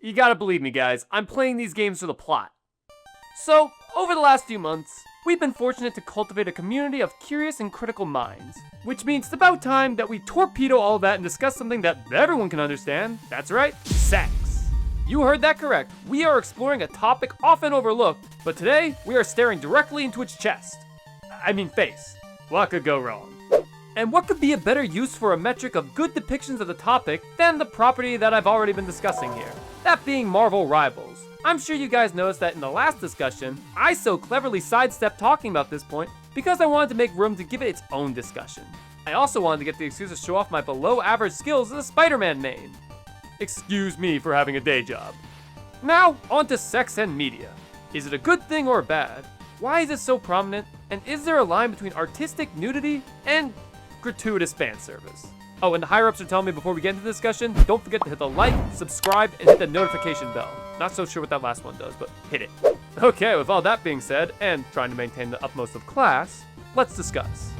You gotta believe me, guys, I'm playing these games for the plot. So, over the last few months, we've been fortunate to cultivate a community of curious and critical minds, which means it's about time that we torpedo all of that and discuss something that everyone can understand. That's right, sex. You heard that correct. We are exploring a topic often overlooked, but today we are staring directly into its chest. I mean face. What could go wrong? And what could be a better use for a metric of good depictions of the topic than the property that I've already been discussing here? That being Marvel Rivals. I'm sure you guys noticed that in the last discussion, I so cleverly sidestepped talking about this point because I wanted to make room to give it its own discussion. I also wanted to get the excuse to show off my below average skills as a Spider-Man main. Excuse me for having a day job. Now, on to sex and media. Is it a good thing or bad? Why is it so prominent? And is there a line between artistic nudity and gratuitous fan service? Oh, and the higher-ups are telling me before we get into the discussion, don't forget to hit the like, subscribe, and hit the notification bell. Not so sure what that last one does, but hit it. Okay, with all that being said, and trying to maintain the utmost of class, let's discuss.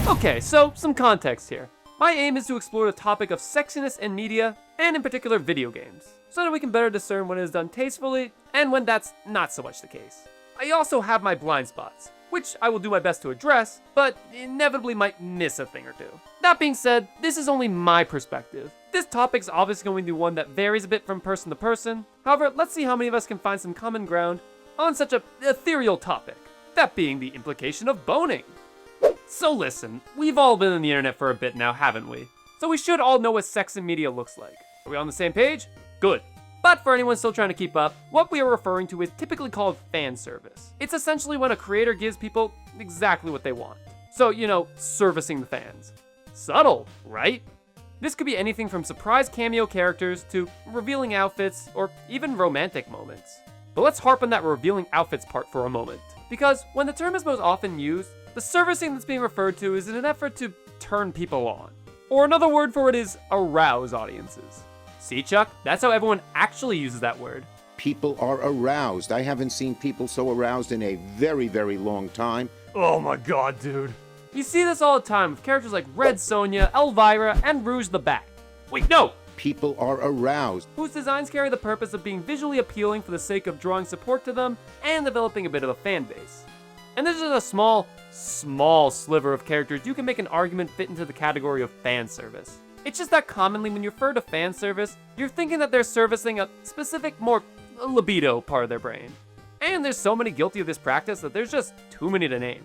Okay, so some context here. My aim is to explore the topic of sexiness in media, and in particular video games, so that we can better discern when it is done tastefully, and when that's not so much the case. I also have my blind spots, which I will do my best to address, but inevitably might miss a thing or two. That being said, this is only my perspective. This topic is obviously going to be one that varies a bit from person to person. However, let's see how many of us can find some common ground on such a ethereal topic, that being the implication of boning. So listen, we've all been on the internet for a bit now, haven't we? So we should all know what sex in media looks like. Are we on the same page? Good. But for anyone still trying to keep up, what we are referring to is typically called fan service. It's essentially when a creator gives people exactly what they want. So, you know, servicing the fans. Subtle, right? This could be anything from surprise cameo characters to revealing outfits or even romantic moments. But let's harp on that revealing outfits part for a moment. Because when the term is most often used, the servicing that's being referred to is in an effort to turn people on. Or another word for it is arouse audiences. See, Chuck? That's how everyone actually uses that word. People are aroused. I haven't seen people so aroused in a very, very long time. Oh my god, dude. You see this all the time with characters like Red Sonja, Elvira, and Rouge the Bat. Wait, no! People are aroused. Whose designs carry the purpose of being visually appealing for the sake of drawing support to them and developing a bit of a fan base. And this is a small sliver of characters you can make an argument fit into the category of fan service. It's just that commonly when you refer to fan service, you're thinking that they're servicing a specific, more libido part of their brain. And there's so many guilty of this practice that there's just too many to name.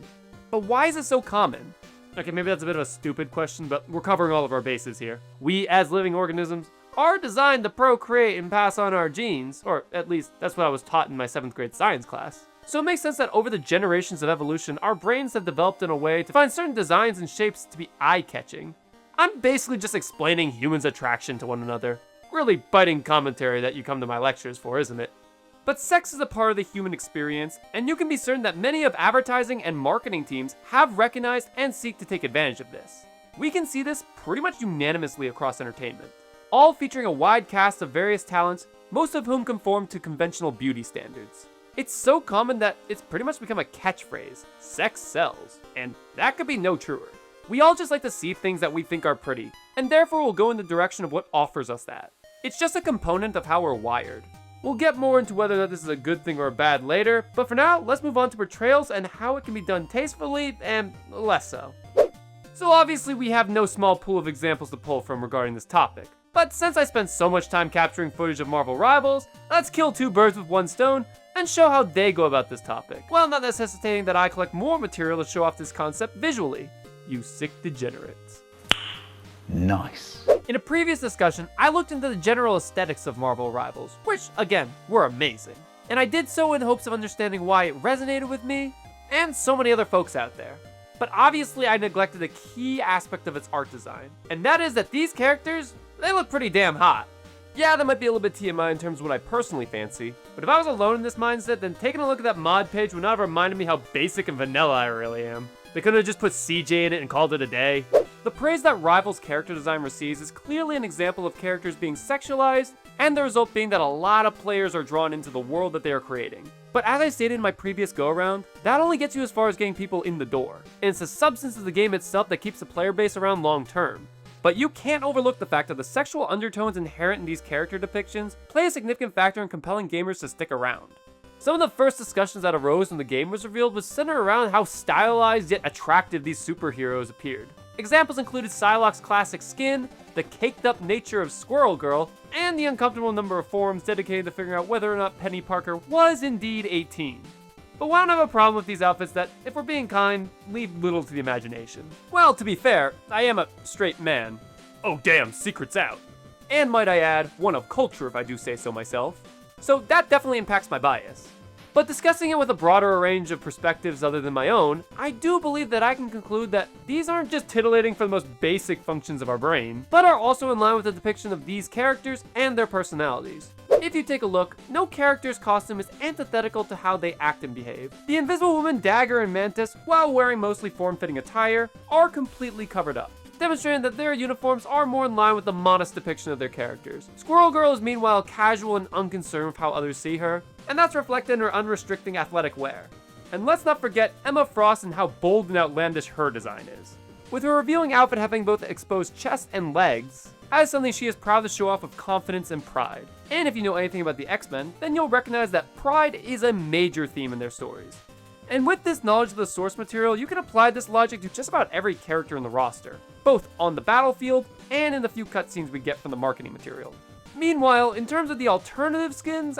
But why is it so common? Okay, maybe that's a bit of a stupid question, but we're covering all of our bases here. We, as living organisms, are designed to procreate and pass on our genes, or at least that's what I was taught in my 7th grade science class. So it makes sense that over the generations of evolution, our brains have developed in a way to find certain designs and shapes to be eye-catching. I'm basically just explaining humans' attraction to one another. Really biting commentary that you come to my lectures for, isn't it? But sex is a part of the human experience, and you can be certain that many of advertising and marketing teams have recognized and seek to take advantage of this. We can see this pretty much unanimously across entertainment, all featuring a wide cast of various talents, most of whom conform to conventional beauty standards. It's so common that it's pretty much become a catchphrase. Sex sells. And that could be no truer. We all just like to see things that we think are pretty, and therefore will go in the direction of what offers us that. It's just a component of how we're wired. We'll get more into whether this is a good thing or a bad later, but for now, let's move on to portrayals and how it can be done tastefully and less so. So obviously we have no small pool of examples to pull from regarding this topic. But since I spent so much time capturing footage of Marvel Rivals, let's kill two birds with one stone and show how they go about this topic, while not necessitating that I collect more material to show off this concept visually. You sick degenerates. Nice. In a previous discussion, I looked into the general aesthetics of Marvel Rivals, which, again, were amazing. And I did so in hopes of understanding why it resonated with me, and so many other folks out there. But obviously I neglected a key aspect of its art design, and that is that these characters, they look pretty damn hot. Yeah, that might be a little bit TMI in terms of what I personally fancy, but if I was alone in this mindset, then taking a look at that mod page would not have reminded me how basic and vanilla I really am. They couldn't have just put CJ in it and called it a day. The praise that Rivals character design receives is clearly an example of characters being sexualized and the result being that a lot of players are drawn into the world that they are creating. But as I stated in my previous go-around, that only gets you as far as getting people in the door, and it's the substance of the game itself that keeps the player base around long term. But you can't overlook the fact that the sexual undertones inherent in these character depictions play a significant factor in compelling gamers to stick around. Some of the first discussions that arose when the game was revealed was centered around how stylized yet attractive these superheroes appeared. Examples included Psylocke's classic skin, the caked-up nature of Squirrel Girl, and the uncomfortable number of forums dedicated to figuring out whether or not Penny Parker was indeed 18. But I don't have a problem with these outfits that, if we're being kind, leave little to the imagination. Well, to be fair, I am a straight man. Oh damn, secret's out. And might I add, one of culture if I do say so myself. So that definitely impacts my bias. But discussing it with a broader range of perspectives other than my own, I do believe that I can conclude that these aren't just titillating for the most basic functions of our brain, but are also in line with the depiction of these characters and their personalities. If you take a look, no character's costume is antithetical to how they act and behave. The Invisible Woman, Dagger, and Mantis, while wearing mostly form-fitting attire, are completely covered up, demonstrating that their uniforms are more in line with the modest depiction of their characters. Squirrel Girl is meanwhile casual and unconcerned with how others see her, and that's reflected in her unrestricting athletic wear. And let's not forget Emma Frost and how bold and outlandish her design is. With her revealing outfit having both exposed chest and legs, as something she is proud to show off with confidence and pride. And if you know anything about the X-Men, then you'll recognize that pride is a major theme in their stories. And with this knowledge of the source material, you can apply this logic to just about every character in the roster, both on the battlefield and in the few cutscenes we get from the marketing material. Meanwhile, in terms of the alternative skins,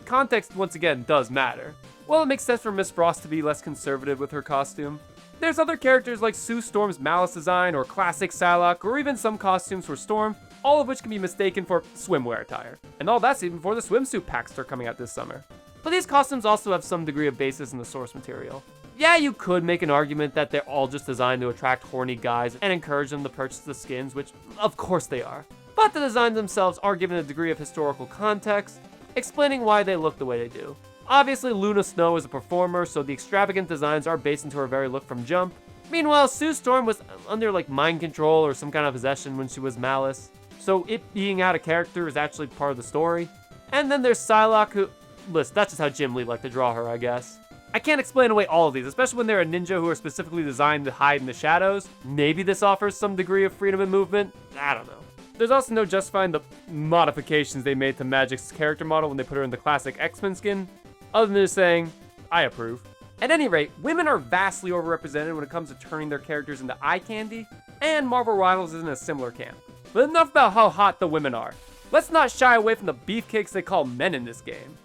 context once again does matter. While it makes sense for Miss Frost to be less conservative with her costume, there's other characters like Sue Storm's Malice design or classic Psylocke, or even some costumes for Storm, all of which can be mistaken for swimwear attire. And all that's even before the swimsuit packs start coming out this summer. But these costumes also have some degree of basis in the source material. Yeah, you could make an argument that they're all just designed to attract horny guys and encourage them to purchase the skins, which of course they are. But the designs themselves are given a degree of historical context, explaining why they look the way they do. Obviously, Luna Snow is a performer, so the extravagant designs are based into her very look from jump. Meanwhile, Sue Storm was under mind control or some kind of possession when she was Malice, so it being out of character is actually part of the story. And then there's Psylocke who, listen, that's just how Jim Lee liked to draw her, I guess. I can't explain away all of these, especially when they're a ninja who are specifically designed to hide in the shadows. Maybe this offers some degree of freedom in movement, I don't know. There's also no justifying the modifications they made to Magic's character model when they put her in the classic X-Men skin, other than just saying, I approve. At any rate, women are vastly overrepresented when it comes to turning their characters into eye candy, and Marvel Rivals is in a similar camp. But enough about how hot the women are. Let's not shy away from the beefcakes they call men in this game.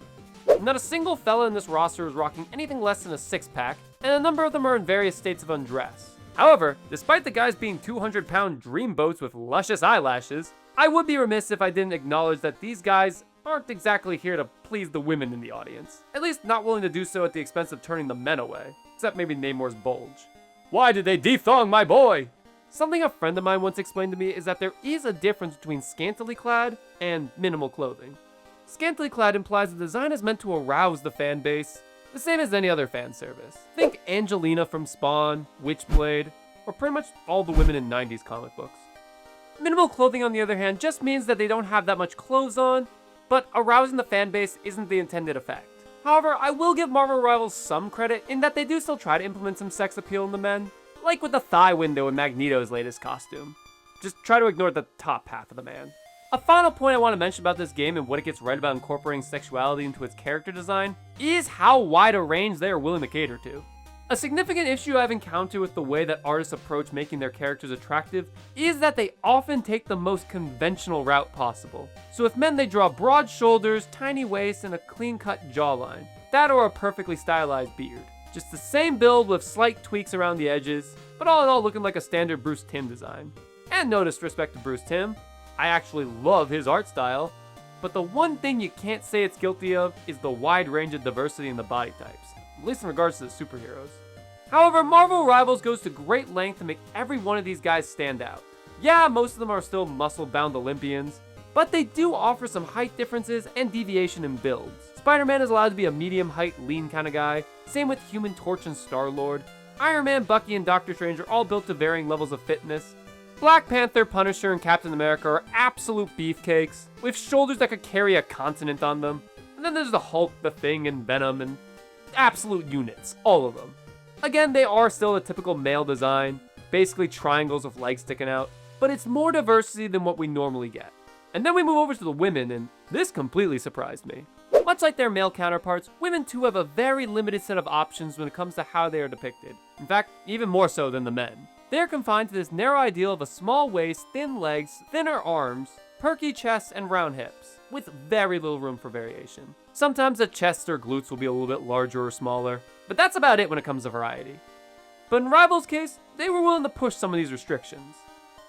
Not a single fella in this roster is rocking anything less than a six-pack, and a number of them are in various states of undress. However, despite the guys being 200-pound dreamboats with luscious eyelashes, I would be remiss if I didn't acknowledge that these guys aren't exactly here to please the women in the audience. At least not willing to do so at the expense of turning the men away, except maybe Namor's bulge. Why did they dethong my boy? Something a friend of mine once explained to me is that there is a difference between scantily clad and minimal clothing. Scantily clad implies the design is meant to arouse the fan base, the same as any other fan service. Think Angelina from Spawn, Witchblade, or pretty much all the women in 90s comic books. Minimal clothing, on the other hand, just means that they don't have that much clothes on, but arousing the fan base isn't the intended effect. However, I will give Marvel Rivals some credit in that they do still try to implement some sex appeal in the men, like with the thigh window in Magneto's latest costume. Just try to ignore the top half of the man. A final point I want to mention about this game and what it gets right about incorporating sexuality into its character design is how wide a range they are willing to cater to. A significant issue I've encountered with the way that artists approach making their characters attractive is that they often take the most conventional route possible. So with men, they draw broad shoulders, tiny waists, and a clean-cut jawline. That or a perfectly stylized beard. Just the same build with slight tweaks around the edges, but all in all looking like a standard Bruce Timm design. And no disrespect to Bruce Timm, I actually love his art style, but the one thing you can't say it's guilty of is the wide range of diversity in the body types, at least in regards to the superheroes. However, Marvel Rivals goes to great length to make every one of these guys stand out. Yeah, most of them are still muscle-bound Olympians, but they do offer some height differences and deviation in builds. Spider-Man is allowed to be a medium height, lean kind of guy, same with Human Torch and Star-Lord. Iron Man, Bucky, and Doctor Strange are all built to varying levels of fitness. Black Panther, Punisher, and Captain America are absolute beefcakes, with shoulders that could carry a continent on them. And then there's the Hulk, the Thing, and Venom, and absolute units, all of them. Again, they are still a typical male design, basically triangles with legs sticking out, but it's more diversity than what we normally get. And then we move over to the women, and this completely surprised me. Much like their male counterparts, women too have a very limited set of options when it comes to how they are depicted. In fact, even more so than the men. They are confined to this narrow ideal of a small waist, thin legs, thinner arms, perky chests, and round hips, with very little room for variation. Sometimes the chest or glutes will be a little bit larger or smaller, but that's about it when it comes to variety. But in Rival's case, they were willing to push some of these restrictions.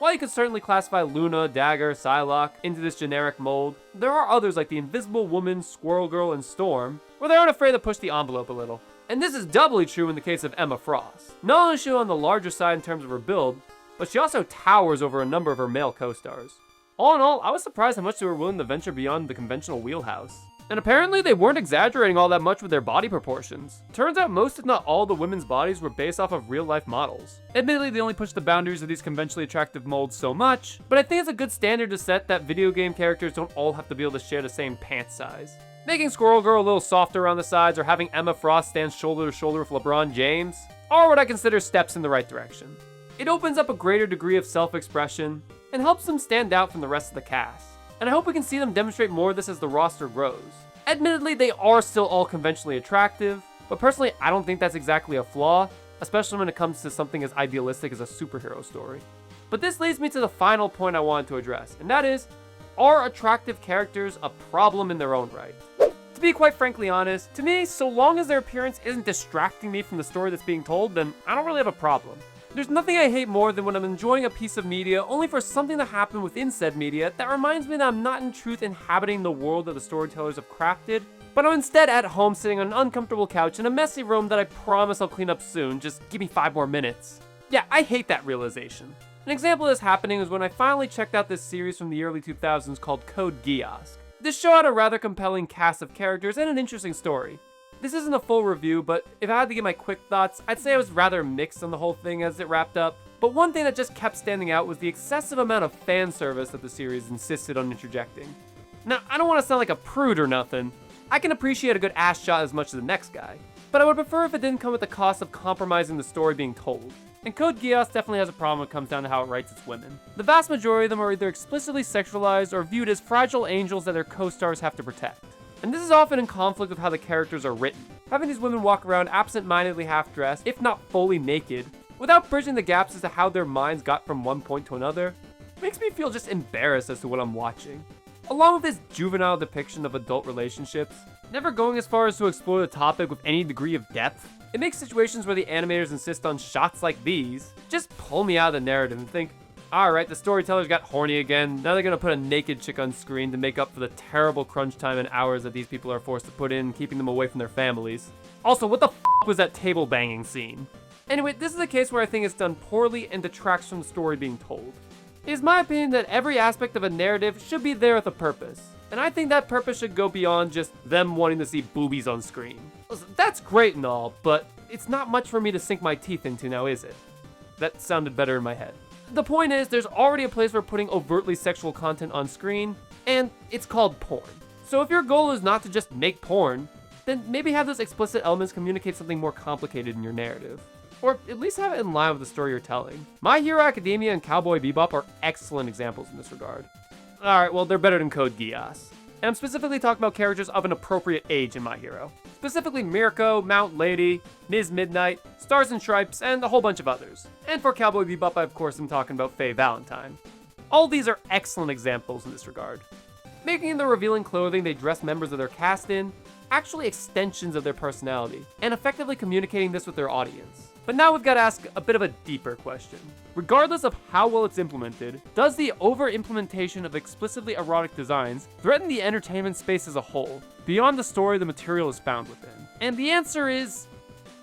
While you could certainly classify Luna, Dagger, Psylocke into this generic mold, there are others like the Invisible Woman, Squirrel Girl, and Storm, where they aren't afraid to push the envelope a little. And this is doubly true in the case of Emma Frost. Not only is she on the larger side in terms of her build, but she also towers over a number of her male co-stars. All in all, I was surprised how much they were willing to venture beyond the conventional wheelhouse. And apparently they weren't exaggerating all that much with their body proportions. Turns out most if not all the women's bodies were based off of real life models. Admittedly, they only pushed the boundaries of these conventionally attractive molds so much, but I think it's a good standard to set that video game characters don't all have to be able to share the same pant size. Making Squirrel Girl a little softer around the sides or having Emma Frost stand shoulder to shoulder with LeBron James are what I consider steps in the right direction. It opens up a greater degree of self-expression and helps them stand out from the rest of the cast. And I hope we can see them demonstrate more of this as the roster grows. Admittedly, they are still all conventionally attractive, but personally, I don't think that's exactly a flaw, especially when it comes to something as idealistic as a superhero story. But this leads me to the final point I wanted to address, and that is, are attractive characters a problem in their own right? To be quite frankly honest, to me, so long as their appearance isn't distracting me from the story that's being told, then I don't really have a problem. There's nothing I hate more than when I'm enjoying a piece of media only for something to happen within said media that reminds me that I'm not in truth inhabiting the world that the storytellers have crafted, but I'm instead at home sitting on an uncomfortable couch in a messy room that I promise I'll clean up soon, just give me 5 more minutes. Yeah, I hate that realization. An example of this happening was when I finally checked out this series from the early 2000s called Code Geass. This show had a rather compelling cast of characters and an interesting story. This isn't a full review, but if I had to give my quick thoughts, I'd say I was rather mixed on the whole thing as it wrapped up. But one thing that just kept standing out was the excessive amount of fan service that the series insisted on interjecting. Now, I don't want to sound like a prude or nothing. I can appreciate a good ass shot as much as the next guy, but I would prefer if it didn't come at the cost of compromising the story being told. And Code Geass definitely has a problem when it comes down to how it writes its women. The vast majority of them are either explicitly sexualized or viewed as fragile angels that their co-stars have to protect. And this is often in conflict with how the characters are written. Having these women walk around absent-mindedly half-dressed, if not fully naked, without bridging the gaps as to how their minds got from one point to another, makes me feel just embarrassed as to what I'm watching. Along with this juvenile depiction of adult relationships, never going as far as to explore the topic with any degree of depth, it makes situations where the animators insist on shots like these just pull me out of the narrative and think, alright, the storytellers got horny again, now they're gonna put a naked chick on screen to make up for the terrible crunch time and hours that these people are forced to put in, keeping them away from their families. Also, what the f*** was that table banging scene? Anyway, this is a case where I think it's done poorly and detracts from the story being told. It is my opinion that every aspect of a narrative should be there with a purpose, and I think that purpose should go beyond just them wanting to see boobies on screen. Listen, that's great and all, but it's not much for me to sink my teeth into now, is it? That sounded better in my head. The point is, there's already a place for putting overtly sexual content on screen, and it's called porn. So if your goal is not to just make porn, then maybe have those explicit elements communicate something more complicated in your narrative. Or at least have it in line with the story you're telling. My Hero Academia and Cowboy Bebop are excellent examples in this regard. Alright, well, they're better than Code Geass. And I'm specifically talking about characters of an appropriate age in My Hero. Specifically Mirko, Mount Lady, Ms. Midnight, Stars and Stripes, and a whole bunch of others. And for Cowboy Bebop, I of course am talking about Faye Valentine. All these are excellent examples in this regard. Making the revealing clothing they dress members of their cast in actually extensions of their personality, and effectively communicating this with their audience. But now we've got to ask a bit of a deeper question. Regardless of how well it's implemented, does the over-implementation of explicitly erotic designs threaten the entertainment space as a whole, beyond the story the material is found within? And the answer is,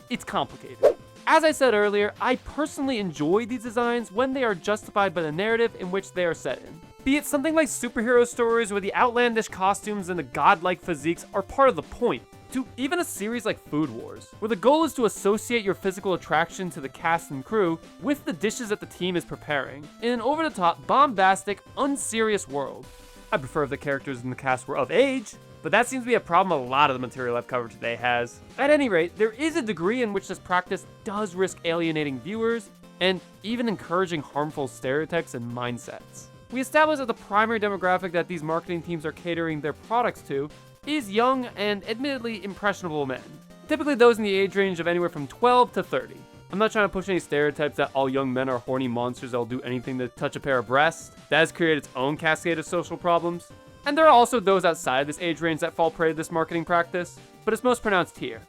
it's complicated. As I said earlier, I personally enjoy these designs when they are justified by the narrative in which they are set in. Be it something like superhero stories where the outlandish costumes and the godlike physiques are part of the point, to even a series like Food Wars, where the goal is to associate your physical attraction to the cast and crew with the dishes that the team is preparing, in an over-the-top, bombastic, unserious world. I prefer if the characters in the cast were of age, but that seems to be a problem a lot of the material I've covered today has. At any rate, there is a degree in which this practice does risk alienating viewers, and even encouraging harmful stereotypes and mindsets. We established that the primary demographic that these marketing teams are catering their products to is young and admittedly impressionable men, typically those in the age range of anywhere from 12 to 30. I'm not trying to push any stereotypes that all young men are horny monsters that will do anything to touch a pair of breasts. That has created its own cascade of social problems. And there are also those outside of this age range that fall prey to this marketing practice, but it's most pronounced here.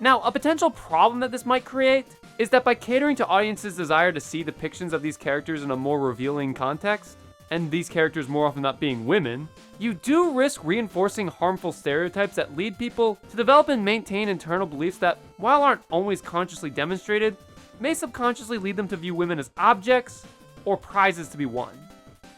Now, a potential problem that this might create is that by catering to audiences' desire to see depictions of these characters in a more revealing context, and these characters more often not being women, you do risk reinforcing harmful stereotypes that lead people to develop and maintain internal beliefs that, while aren't always consciously demonstrated, may subconsciously lead them to view women as objects or prizes to be won.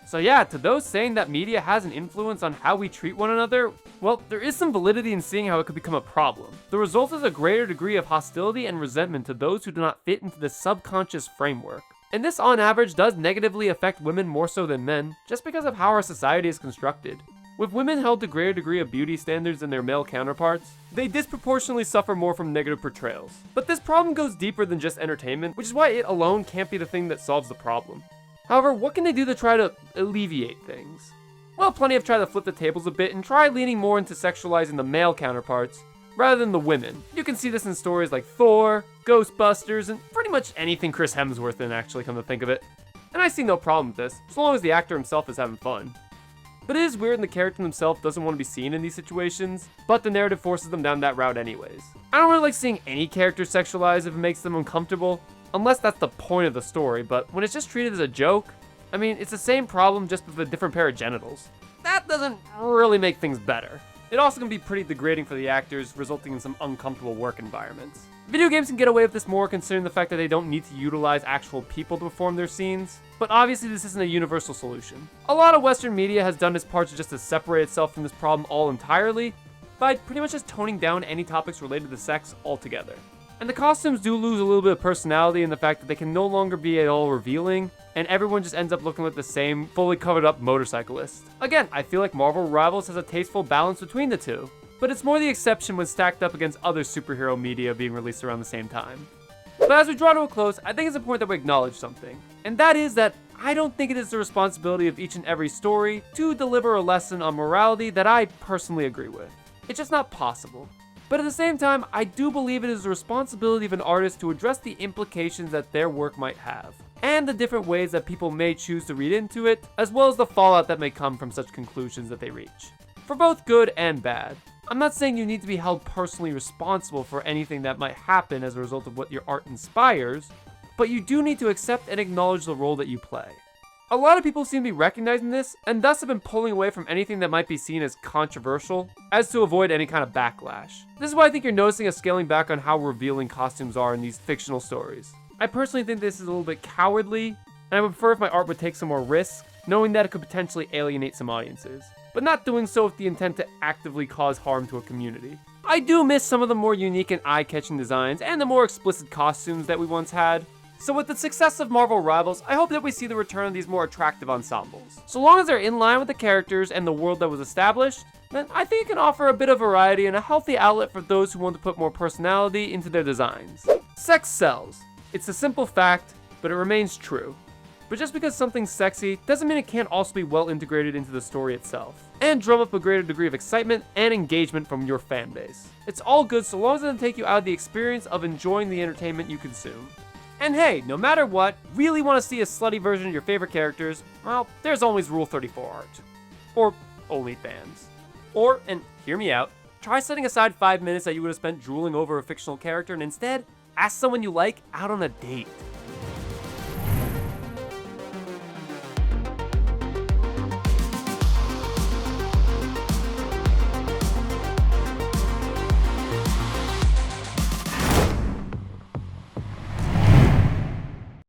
So yeah, to those saying that media has an influence on how we treat one another, well, there is some validity in seeing how it could become a problem. The result is a greater degree of hostility and resentment to those who do not fit into the subconscious framework. And this, on average, does negatively affect women more so than men, just because of how our society is constructed. With women held to a greater degree of beauty standards than their male counterparts, they disproportionately suffer more from negative portrayals. But this problem goes deeper than just entertainment, which is why it alone can't be the thing that solves the problem. However, what can they do to try to alleviate things? Well, plenty have tried to flip the tables a bit and try leaning more into sexualizing the male counterparts, rather than the women. You can see this in stories like Thor, Ghostbusters, and pretty much anything Chris Hemsworth in, actually, come to think of it. And I see no problem with this, so long as the actor himself is having fun. But it is weird when the character himself doesn't want to be seen in these situations, but the narrative forces them down that route anyways. I don't really like seeing any character sexualized if it makes them uncomfortable, unless that's the point of the story, but when it's just treated as a joke, I mean, it's the same problem just with a different pair of genitals. That doesn't really make things better. It also can be pretty degrading for the actors, resulting in some uncomfortable work environments. Video games can get away with this more considering the fact that they don't need to utilize actual people to perform their scenes, but obviously this isn't a universal solution. A lot of Western media has done its part just to separate itself from this problem all entirely, by pretty much just toning down any topics related to sex altogether. And the costumes do lose a little bit of personality in the fact that they can no longer be at all revealing, and everyone just ends up looking like the same fully covered up motorcyclist. Again, I feel like Marvel Rivals has a tasteful balance between the two, but it's more the exception when stacked up against other superhero media being released around the same time. But as we draw to a close, I think it's important that we acknowledge something, and that is that I don't think it is the responsibility of each and every story to deliver a lesson on morality that I personally agree with. It's just not possible. But at the same time, I do believe it is the responsibility of an artist to address the implications that their work might have, and the different ways that people may choose to read into it, as well as the fallout that may come from such conclusions that they reach. For both good and bad. I'm not saying you need to be held personally responsible for anything that might happen as a result of what your art inspires, but you do need to accept and acknowledge the role that you play. A lot of people seem to be recognizing this, and thus have been pulling away from anything that might be seen as controversial, as to avoid any kind of backlash. This is why I think you're noticing a scaling back on how revealing costumes are in these fictional stories. I personally think this is a little bit cowardly, and I would prefer if my art would take some more risks, knowing that it could potentially alienate some audiences, but not doing so with the intent to actively cause harm to a community. I do miss some of the more unique and eye-catching designs, and the more explicit costumes that we once had. So with the success of Marvel Rivals, I hope that we see the return of these more attractive ensembles. So long as they're in line with the characters and the world that was established, then I think it can offer a bit of variety and a healthy outlet for those who want to put more personality into their designs. Sex sells. It's a simple fact, but it remains true. But just because something's sexy doesn't mean it can't also be well integrated into the story itself, and drum up a greater degree of excitement and engagement from your fan base. It's all good so long as it doesn't take you out of the experience of enjoying the entertainment you consume. And hey, no matter what, really want to see a slutty version of your favorite characters, well, there's always Rule 34 art. Or OnlyFans. Or, and hear me out, try setting aside 5 minutes that you would have spent drooling over a fictional character and instead, ask someone you like out on a date.